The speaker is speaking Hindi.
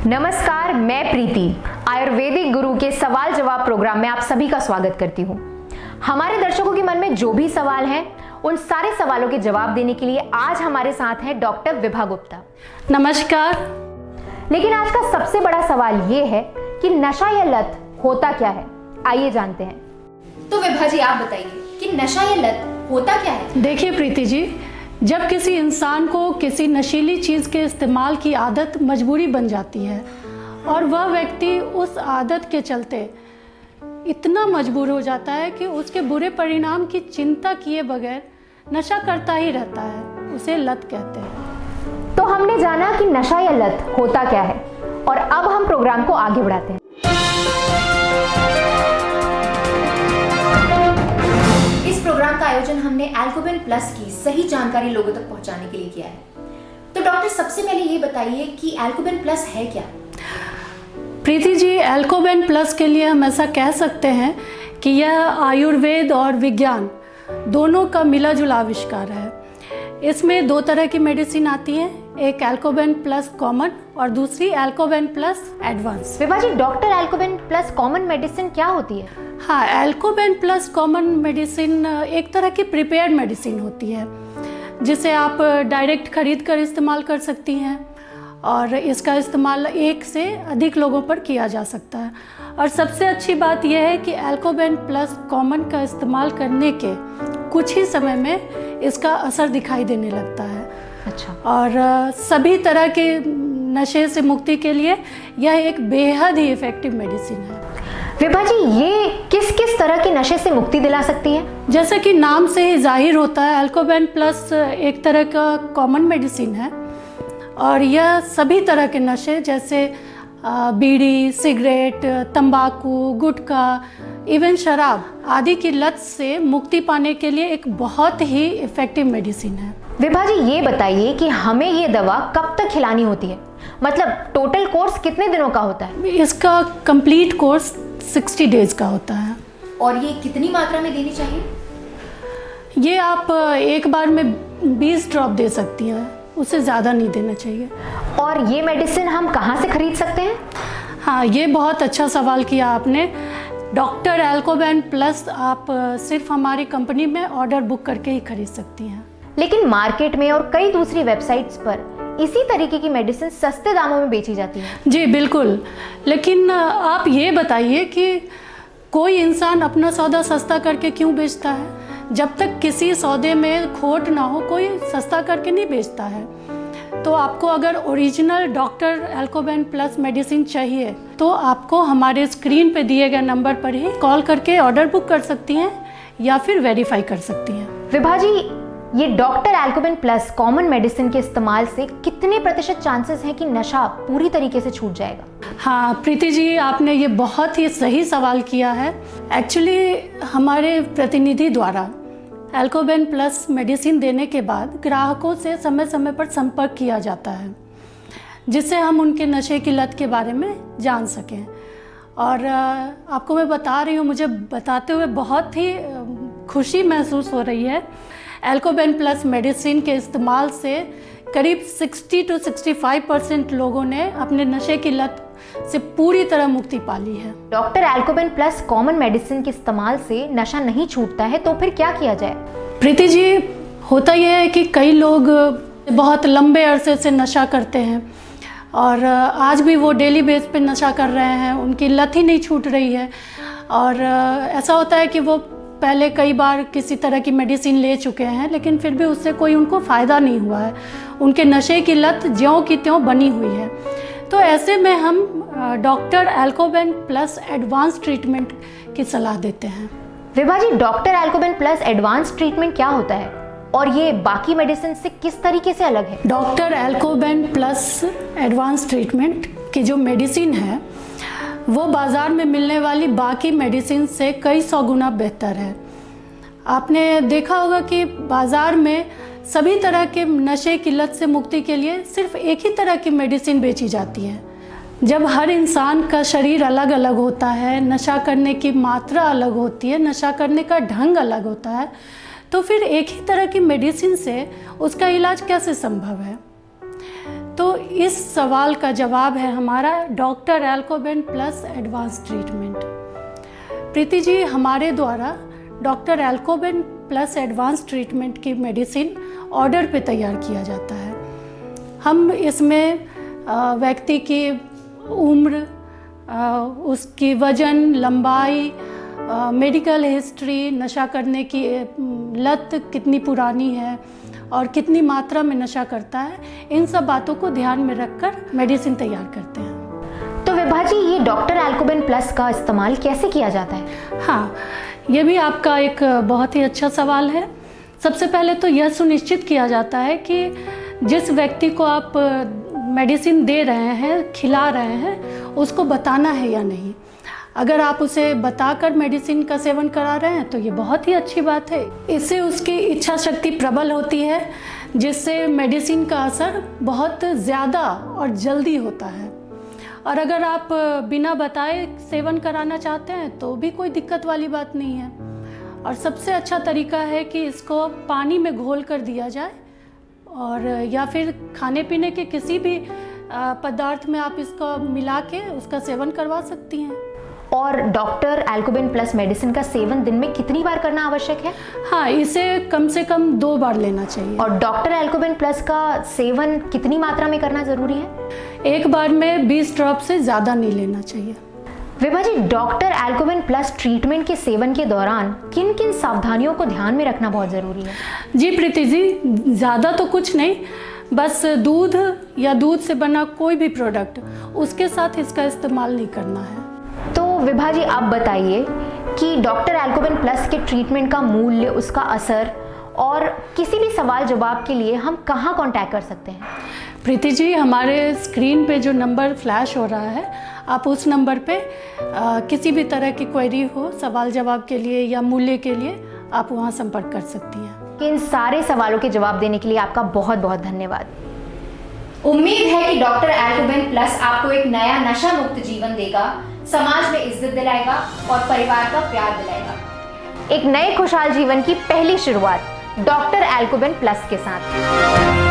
नमस्कार, मैं प्रीति आयुर्वेदिक गुरु के सवाल जवाब प्रोग्राम में आप सभी का स्वागत करती हूँ। हमारे दर्शकों के मन में जो भी सवाल हैं, उन सारे सवालों के जवाब देने के लिए आज हमारे साथ हैं डॉक्टर विभा गुप्ता। नमस्कार। लेकिन आज का सबसे बड़ा सवाल ये है कि नशा या लत होता क्या है, आइए जानते हैं। तो विभा जी आप बताइए कि नशा या लत होता क्या है? देखिए प्रीति जी, जब किसी इंसान को किसी नशीली चीज़ के इस्तेमाल की आदत मजबूरी बन जाती है और वह व्यक्ति उस आदत के चलते इतना मजबूर हो जाता है कि उसके बुरे परिणाम की चिंता किए बगैर नशा करता ही रहता है, उसे लत कहते हैं। तो हमने जाना कि नशा या लत होता क्या है और अब हम प्रोग्राम को आगे बढ़ाते हैं। इस प्रोग्राम का आयोजन हमने एल्कोबेन प्लस की सही जानकारी लोगों तक पहुंचाने के लिए किया है। तो डॉक्टर सबसे पहले ये बताइए कि एल्कोबेन प्लस है क्या? प्रीति जी, एल्कोबेन प्लस के लिए हम ऐसा कह सकते हैं कि यह आयुर्वेद और विज्ञान दोनों का मिला जुला आविष्कार है। इसमें दो तरह की मेडिसिन आती है, एक एल्कोबेन प्लस कॉमन और दूसरी एल्कोबेन प्लस एडवांस। विभा जी, डॉक्टर एल्कोबेन प्लस कॉमन मेडिसिन क्या होती है? हाँ, एल्कोबेन प्लस कॉमन मेडिसिन एक तरह की प्रिपेयर्ड मेडिसिन होती है जिसे आप डायरेक्ट खरीद कर इस्तेमाल कर सकती हैं और इसका इस्तेमाल एक से अधिक लोगों पर किया जा सकता है। और सबसे अच्छी बात यह है कि एल्कोबेन प्लस कॉमन का इस्तेमाल करने के कुछ ही समय में इसका असर दिखाई देने लगता है। अच्छा। और सभी तरह के नशे से मुक्ति के लिए यह एक बेहद ही इफ़ेक्टिव मेडिसिन है। विभा जी, ये किस किस तरह के नशे से मुक्ति दिला सकती है? जैसे कि नाम से ही जाहिर होता है, एल्कोबेन प्लस एक तरह का कॉमन मेडिसिन है और यह सभी तरह के नशे जैसे बीड़ी, सिगरेट, तंबाकू, गुटखा, इवन शराब आदि की लत से मुक्ति पाने के लिए एक बहुत ही इफ़ेक्टिव मेडिसिन है। विभा जी, ये बताइए कि हमें ये दवा कब तक खिलानी होती है, मतलब टोटल कोर्स कितने दिनों का होता है? इसका कंप्लीट कोर्स 60 डेज का होता है। और ये कितनी मात्रा में देनी चाहिए? ये आप एक बार में 20 ड्रॉप दे सकती हैं, उससे ज़्यादा नहीं देना चाहिए। और ये मेडिसिन हम कहाँ से खरीद सकते हैं? हाँ, ये बहुत अच्छा सवाल किया आपने। डॉक्टर एल्कोबेन प्लस आप सिर्फ हमारी कंपनी में ऑर्डर बुक करके ही खरीद सकती हैं। लेकिन मार्केट में और कई दूसरी वेबसाइट्स पर इसी तरीके की मेडिसिन सस्ते दामों में बेची जाती है। जी बिल्कुल, लेकिन आप ये बताइए कि कोई इंसान अपना सौदा सस्ता करके क्यों बेचता है? जब तक किसी सौदे में खोट ना हो, कोई सस्ता करके नहीं बेचता है। तो आपको अगर ओरिजिनल डॉक्टर एल्कोबेन प्लस मेडिसिन चाहिए तो आपको हमारे स्क्रीन पे दिए गए नंबर पर ही कॉल करके ऑर्डर बुक कर सकती हैं या फिर वेरीफाई कर सकती हैं। विभा जी, ये डॉक्टर एल्कोबेन प्लस कॉमन मेडिसिन के इस्तेमाल से कितने प्रतिशत चांसेस हैं कि नशा पूरी तरीके से छूट जाएगा? हाँ प्रीति जी, आपने ये बहुत ही सही सवाल किया है। एक्चुअली हमारे प्रतिनिधि द्वारा एल्कोबेन प्लस मेडिसिन देने के बाद ग्राहकों से समय समय पर संपर्क किया जाता है जिससे हम उनके नशे की लत के बारे में जान सकें। और आपको मैं बता रही हूँ, मुझे बताते हुए बहुत ही खुशी महसूस हो रही है। एल्कोबेन प्लस मेडिसिन के इस्तेमाल से करीब 60 to 65% लोगों ने अपने नशे की लत से पूरी तरह मुक्ति पा ली है। डॉक्टर एल्कोबेन प्लस कॉमन मेडिसिन के इस्तेमाल से नशा नहीं छूटता है तो फिर क्या किया जाए? प्रीति जी, होता यह है कि कई लोग बहुत लंबे अरसे से नशा करते हैं और आज भी वो डेली बेस पे नशा कर रहे हैं, उनकी लत ही नहीं छूट रही है। और ऐसा होता है कि वो पहले कई बार किसी तरह की मेडिसिन ले चुके हैं लेकिन फिर भी उससे कोई उनको फ़ायदा नहीं हुआ है, उनके नशे की लत ज्यों की त्यों बनी हुई है। तो ऐसे में हम डॉक्टर एल्कोबेन प्लस एडवांस ट्रीटमेंट की सलाह देते हैं। विभा जी, डॉक्टर एल्कोबेन प्लस एडवांस ट्रीटमेंट क्या होता है और ये बाकी मेडिसिन से किस तरीके से अलग है? डॉक्टर एल्कोबेन प्लस एडवांस ट्रीटमेंट की जो मेडिसिन है वो बाज़ार में मिलने वाली बाकी मेडिसिन से कई सौ गुना बेहतर है। आपने देखा होगा कि बाज़ार में सभी तरह के नशे की लत से मुक्ति के लिए सिर्फ एक ही तरह की मेडिसिन बेची जाती है। जब हर इंसान का शरीर अलग अलग होता है, नशा करने की मात्रा अलग होती है, नशा करने का ढंग अलग होता है, तो फिर एक ही तरह की मेडिसिन से उसका इलाज कैसे संभव है? तो इस सवाल का जवाब है हमारा doctor एल्कोबेन plus advance treatment. Preeti ji, हमारे द्वारा डॉक्टर एल्कोबेन प्लस एडवांस ट्रीटमेंट की मेडिसिन ऑर्डर पे तैयार किया जाता है। हम इसमें व्यक्ति की उम्र, उसकी वजन, लंबाई, मेडिकल हिस्ट्री, नशा करने की लत कितनी पुरानी है और कितनी मात्रा में नशा करता है, इन सब बातों को ध्यान में रखकर मेडिसिन तैयार करते हैं। तो विभा जी, ये डॉक्टर एल्कोबेन प्लस का इस्तेमाल कैसे किया जाता है? हाँ, ये भी आपका एक बहुत ही अच्छा सवाल है। सबसे पहले तो यह सुनिश्चित किया जाता है कि जिस व्यक्ति को आप मेडिसिन दे रहे हैं, खिला रहे हैं, उसको बताना है या नहीं। अगर आप उसे बताकर मेडिसिन का सेवन करा रहे हैं तो ये बहुत ही अच्छी बात है। इससे उसकी इच्छा शक्ति प्रबल होती है, जिससे मेडिसिन का असर बहुत ज़्यादा और जल्दी होता है। और अगर आप बिना बताए सेवन कराना चाहते हैं तो भी कोई दिक्कत वाली बात नहीं है। और सबसे अच्छा तरीका है कि इसको पानी में घोल कर दिया जाए, और या फिर खाने पीने के किसी भी पदार्थ में आप इसको मिला के उसका सेवन करवा सकती हैं। और डॉक्टर एल्कोबेन प्लस मेडिसिन का सेवन दिन में कितनी बार करना आवश्यक है? हाँ, इसे कम से कम 2 बार लेना चाहिए। और डॉक्टर एल्कोबेन प्लस का सेवन कितनी मात्रा में करना जरूरी है? एक बार में 20 ड्रॉप से ज़्यादा नहीं लेना चाहिए। विभा जी, डॉक्टर एल्कोबेन प्लस ट्रीटमेंट के सेवन के दौरान किन किन सावधानियों को ध्यान में रखना बहुत ज़रूरी है? जी प्रीति जी, ज़्यादा तो कुछ नहीं, बस दूध या दूध से बना कोई भी प्रोडक्ट, उसके साथ इसका इस्तेमाल नहीं करना है। तो विभा जी, आप बताइए कि डॉक्टर एल्कोबेन प्लस के ट्रीटमेंट का मूल्य, उसका असर, और किसी भी सवाल जवाब के लिए हम कहाँ कांटेक्ट कर सकते हैं? प्रीति जी, हमारे स्क्रीन पे जो नंबर फ्लैश हो रहा है, आप उस नंबर पे किसी भी तरह की क्वेरी हो, सवाल जवाब के लिए या मूल्य के लिए, आप वहाँ संपर्क कर सकती हैं। इन सारे सवालों के जवाब देने के लिए आपका बहुत बहुत धन्यवाद। उम्मीद है कि डॉक्टर एल्कोबेन प्लस आपको एक नया नशा मुक्त जीवन देगा, समाज में इज्जत दिलाएगा और परिवार का प्यार दिलाएगा। एक नए खुशहाल जीवन की पहली शुरुआत डॉक्टर एल्कोबेन प्लस के साथ।